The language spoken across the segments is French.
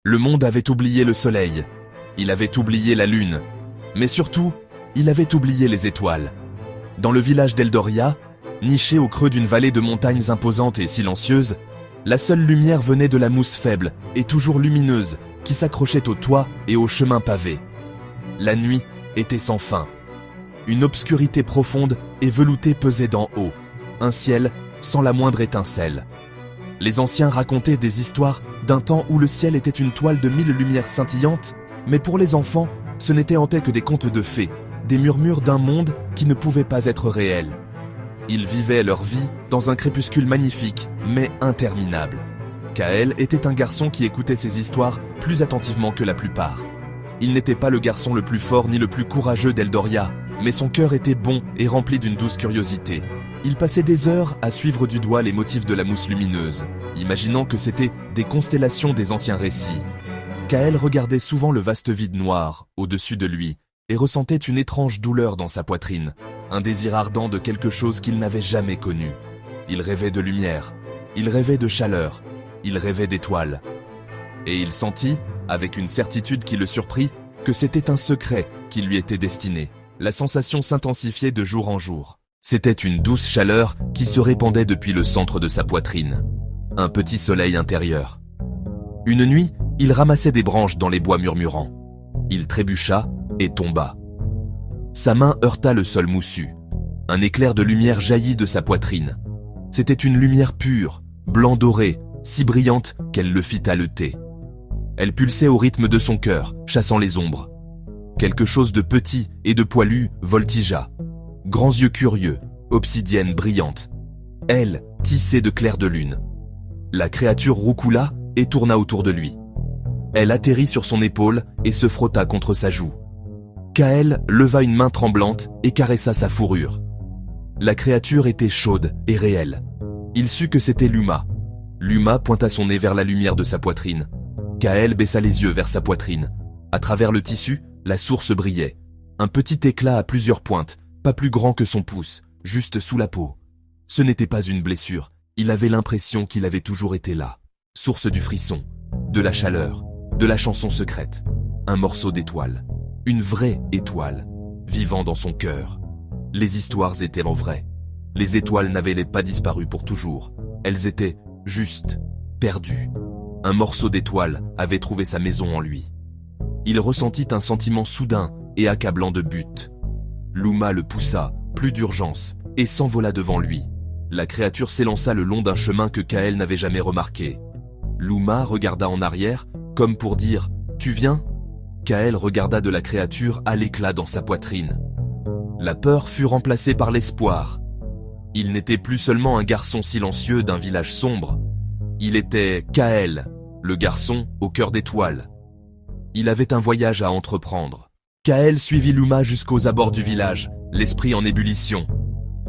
Le monde avait oublié le soleil, il avait oublié la lune, mais surtout, il avait oublié les étoiles. Dans le village d'Eldoria, niché au creux d'une vallée de montagnes imposantes et silencieuses, la seule lumière venait de la mousse faible et toujours lumineuse qui s'accrochait au toit et aux chemins pavés. La nuit était sans fin. Une obscurité profonde et veloutée pesait d'en haut, un ciel sans la moindre étincelle. Les anciens racontaient des histoires d'un temps où le ciel était une toile de 1000 lumières scintillantes, mais pour les enfants, ce n'était en que des contes de fées, des murmures d'un monde qui ne pouvait pas être réel. Ils vivaient leur vie dans un crépuscule magnifique, mais interminable. Kael était un garçon qui écoutait ces histoires plus attentivement que la plupart. Il n'était pas le garçon le plus fort ni le plus courageux d'Eldoria, mais son cœur était bon et rempli d'une douce curiosité. Il passait des heures à suivre du doigt les motifs de la mousse lumineuse, imaginant que c'était des constellations des anciens récits. Kael regardait souvent le vaste vide noir au-dessus de lui et ressentait une étrange douleur dans sa poitrine, un désir ardent de quelque chose qu'il n'avait jamais connu. Il rêvait de lumière, il rêvait de chaleur, il rêvait d'étoiles. Et il sentit, avec une certitude qui le surprit, que c'était un secret qui lui était destiné. La sensation s'intensifiait de jour en jour. C'était une douce chaleur qui se répandait depuis le centre de sa poitrine. Un petit soleil intérieur. Une nuit, il ramassait des branches dans les bois murmurants. Il trébucha et tomba. Sa main heurta le sol moussu. Un éclair de lumière jaillit de sa poitrine. C'était une lumière pure, blanc doré, si brillante qu'elle le fit haleter. Elle pulsait au rythme de son cœur, chassant les ombres. Quelque chose de petit et de poilu voltigea. Grands yeux curieux, obsidienne brillante. Ailes tissées de clairs de lune. La créature roucoula et tourna autour de lui. Elle atterrit sur son épaule et se frotta contre sa joue. Kael leva une main tremblante et caressa sa fourrure. La créature était chaude et réelle. Il sut que c'était Luma. Luma pointa son nez vers la lumière de sa poitrine. Kael baissa les yeux vers sa poitrine. À travers le tissu, la source brillait. Un petit éclat à plusieurs pointes, pas plus grand que son pouce, juste sous la peau. Ce n'était pas une blessure, il avait l'impression qu'il avait toujours été là. Source du frisson, de la chaleur, de la chanson secrète. Un morceau d'étoile. Une vraie étoile, vivant dans son cœur. Les histoires étaient en vrai. Les étoiles n'avaient pas disparu pour toujours. Elles étaient juste perdues. Un morceau d'étoile avait trouvé sa maison en lui. Il ressentit un sentiment soudain et accablant de but. Luma le poussa, plus d'urgence, et s'envola devant lui. La créature s'élança le long d'un chemin que Kael n'avait jamais remarqué. Luma regarda en arrière, comme pour dire « Tu viens ?» Kael regarda de la créature à l'éclat dans sa poitrine. La peur fut remplacée par l'espoir. Il n'était plus seulement un garçon silencieux d'un village sombre. Il était Kael, le garçon au cœur d'étoiles. Il avait un voyage à entreprendre. Kael suivit Luma jusqu'aux abords du village, l'esprit en ébullition.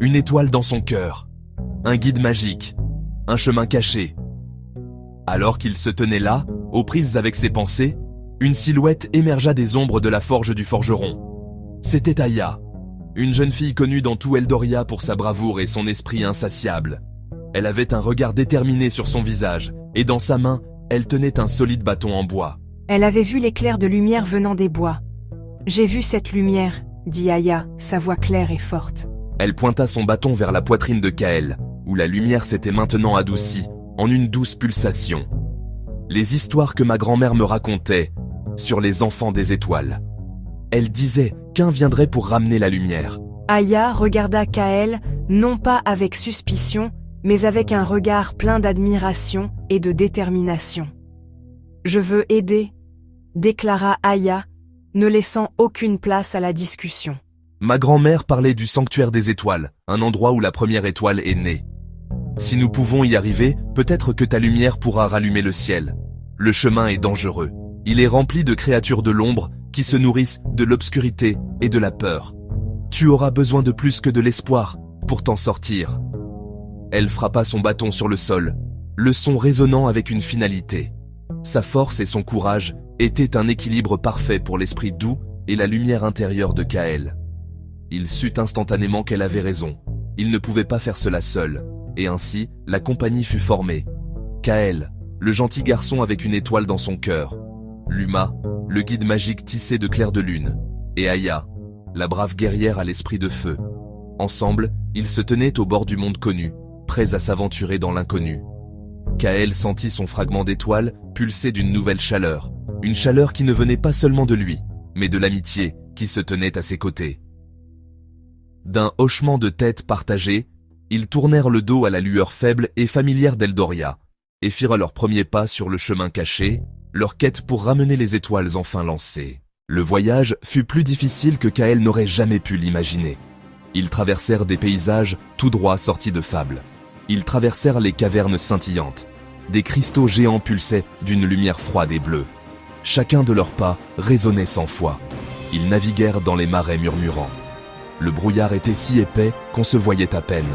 Une étoile dans son cœur. Un guide magique. Un chemin caché. Alors qu'il se tenait là, aux prises avec ses pensées, une silhouette émergea des ombres de la forge du forgeron. C'était Aya, une jeune fille connue dans tout Eldoria pour sa bravoure et son esprit insatiable. Elle avait un regard déterminé sur son visage, et dans sa main, elle tenait un solide bâton en bois. Elle avait vu l'éclair de lumière venant des bois. « J'ai vu cette lumière », dit Aya, sa voix claire et forte. Elle pointa son bâton vers la poitrine de Kael, où la lumière s'était maintenant adoucie, en une douce pulsation. Les histoires que ma grand-mère me racontait, sur les enfants des étoiles. Elle disait qu'un viendrait pour ramener la lumière. Aya regarda Kael, non pas avec suspicion, mais avec un regard plein d'admiration et de détermination. « Je veux aider », déclara Aya, ne laissant aucune place à la discussion. Ma grand-mère parlait du sanctuaire des étoiles, un endroit où la première étoile est née. Si nous pouvons y arriver, peut-être que ta lumière pourra rallumer le ciel. Le chemin est dangereux. Il est rempli de créatures de l'ombre qui se nourrissent de l'obscurité et de la peur. Tu auras besoin de plus que de l'espoir pour t'en sortir. Elle frappa son bâton sur le sol, le son résonnant avec une finalité. Sa force et son courage étaient un équilibre parfait pour l'esprit doux et la lumière intérieure de Kael. Il sut instantanément qu'elle avait raison. Il ne pouvait pas faire cela seul, et ainsi, la compagnie fut formée. Kael, le gentil garçon avec une étoile dans son cœur, Luma, le guide magique tissé de clair de lune, et Aya, la brave guerrière à l'esprit de feu. Ensemble, ils se tenaient au bord du monde connu, prêts à s'aventurer dans l'inconnu. Kaël sentit son fragment d'étoile pulser d'une nouvelle chaleur, une chaleur qui ne venait pas seulement de lui, mais de l'amitié qui se tenait à ses côtés. D'un hochement de tête partagé, ils tournèrent le dos à la lueur faible et familière d'Eldoria, et firent leurs premiers pas sur le chemin caché, leur quête pour ramener les étoiles enfin lancées. Le voyage fut plus difficile que Kaël n'aurait jamais pu l'imaginer. Ils traversèrent des paysages tout droit sortis de fables. Ils traversèrent les cavernes scintillantes. Des cristaux géants pulsaient d'une lumière froide et bleue. Chacun de leurs pas résonnait 100 fois. Ils naviguèrent dans les marais murmurants. Le brouillard était si épais qu'on se voyait à peine.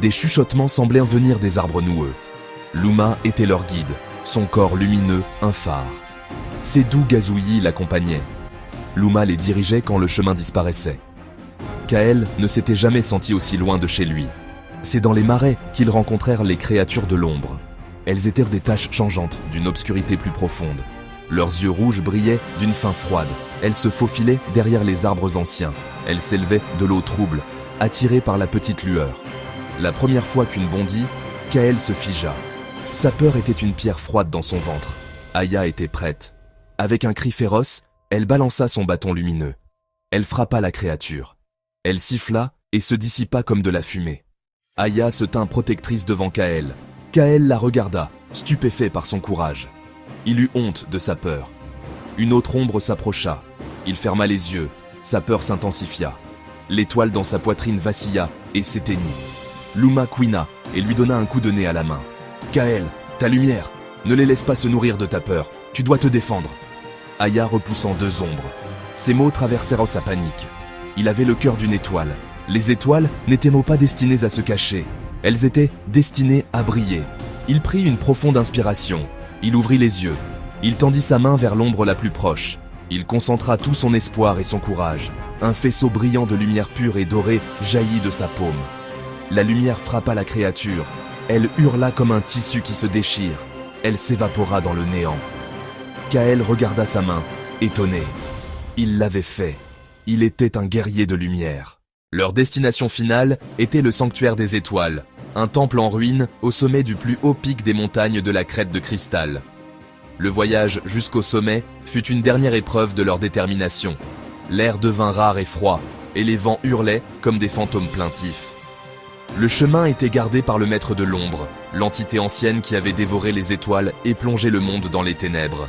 Des chuchotements semblaient venir des arbres noueux. Luma était leur guide, son corps lumineux, un phare. Ses doux gazouillis l'accompagnaient. Luma les dirigeait quand le chemin disparaissait. Kaël ne s'était jamais senti aussi loin de chez lui. C'est dans les marais qu'ils rencontrèrent les créatures de l'ombre. Elles étaient des taches changeantes d'une obscurité plus profonde. Leurs yeux rouges brillaient d'une fin froide. Elles se faufilaient derrière les arbres anciens. Elles s'élevaient de l'eau trouble, attirées par la petite lueur. La première fois qu'une bondit, Kaël se figea. Sa peur était une pierre froide dans son ventre. Aya était prête. Avec un cri féroce, elle balança son bâton lumineux. Elle frappa la créature. Elle siffla et se dissipa comme de la fumée. Aya se tint protectrice devant Kaël. Kaël la regarda, stupéfait par son courage. Il eut honte de sa peur. Une autre ombre s'approcha. Il ferma les yeux. Sa peur s'intensifia. L'étoile dans sa poitrine vacilla et s'éteignit. Luma couina et lui donna un coup de nez à la main. « Kaël, ta lumière, ne les laisse pas se nourrir de ta peur. Tu dois te défendre. » Aya repoussant deux ombres. Ces mots traversèrent sa panique. Il avait le cœur d'une étoile. Les étoiles n'étaient pas destinées à se cacher. Elles étaient destinées à briller. Il prit une profonde inspiration. Il ouvrit les yeux. Il tendit sa main vers l'ombre la plus proche. Il concentra tout son espoir et son courage. Un faisceau brillant de lumière pure et dorée jaillit de sa paume. La lumière frappa la créature. Elle hurla comme un tissu qui se déchire. Elle s'évapora dans le néant. Kaël regarda sa main, étonné. Il l'avait fait. Il était un guerrier de lumière. Leur destination finale était le sanctuaire des étoiles, un temple en ruine au sommet du plus haut pic des montagnes de la crête de cristal. Le voyage jusqu'au sommet fut une dernière épreuve de leur détermination. L'air devint rare et froid, et les vents hurlaient comme des fantômes plaintifs. Le chemin était gardé par le maître de l'ombre, l'entité ancienne qui avait dévoré les étoiles et plongé le monde dans les ténèbres.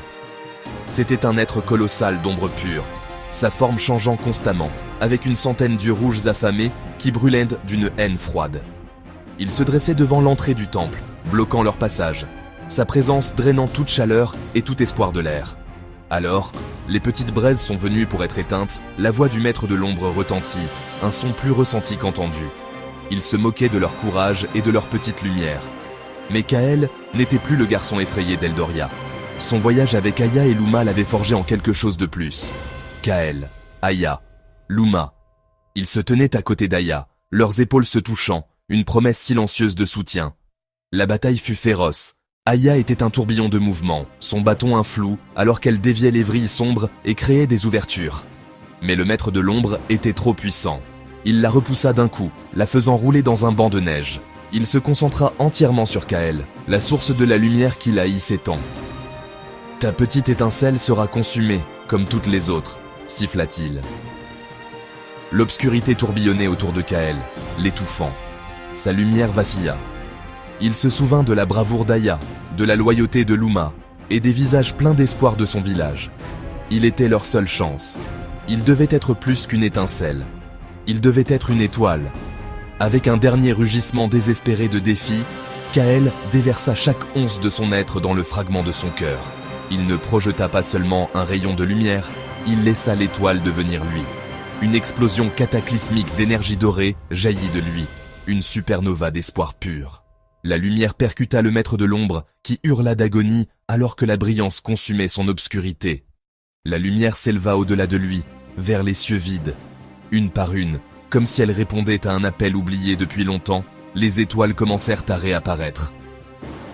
C'était un être colossal d'ombre pure, sa forme changeant constamment, avec une centaine d'yeux rouges affamés qui brûlaient d'une haine froide. Il se dressait devant l'entrée du temple, bloquant leur passage, sa présence drainant toute chaleur et tout espoir de l'air. Alors, les petites braises sont venues pour être éteintes, la voix du maître de l'ombre retentit, un son plus ressenti qu'entendu. Il se moquait de leur courage et de leur petite lumière. Mais Kaël n'était plus le garçon effrayé d'Eldoria. Son voyage avec Aya et Luma l'avait forgé en quelque chose de plus. Kaël, Aya, Luma. Ils se tenaient à côté d'Aya, leurs épaules se touchant, une promesse silencieuse de soutien. La bataille fut féroce. Aya était un tourbillon de mouvements, son bâton un flou, alors qu'elle déviait les vrilles sombres et créait des ouvertures. Mais le maître de l'ombre était trop puissant. Il la repoussa d'un coup, la faisant rouler dans un banc de neige. Il se concentra entièrement sur Kaël, la source de la lumière qu'il haïssait tant. « Ta petite étincelle sera consumée, comme toutes les autres », siffla-t-il. L'obscurité tourbillonnait autour de Kaël, l'étouffant. Sa lumière vacilla. Il se souvint de la bravoure d'Aya, de la loyauté de Luma, et des visages pleins d'espoir de son village. Il était leur seule chance. Il devait être plus qu'une étincelle. Il devait être une étoile. Avec un dernier rugissement désespéré de défi, Kaël déversa chaque once de son être dans le fragment de son cœur. Il ne projeta pas seulement un rayon de lumière, il laissa l'étoile devenir lui. Une explosion cataclysmique d'énergie dorée jaillit de lui, une supernova d'espoir pur. La lumière percuta le maître de l'ombre qui hurla d'agonie alors que la brillance consumait son obscurité. La lumière s'éleva au-delà de lui, vers les cieux vides. Une par une, comme si elle répondait à un appel oublié depuis longtemps, les étoiles commencèrent à réapparaître.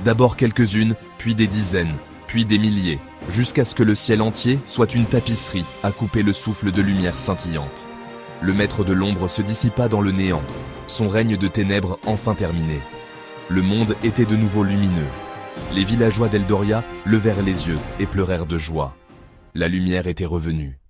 D'abord quelques-unes, puis des dizaines, puis des milliers, jusqu'à ce que le ciel entier soit une tapisserie à couper le souffle de lumière scintillante. Le maître de l'ombre se dissipa dans le néant, son règne de ténèbres enfin terminé. Le monde était de nouveau lumineux. Les villageois d'Eldoria levèrent les yeux et pleurèrent de joie. La lumière était revenue.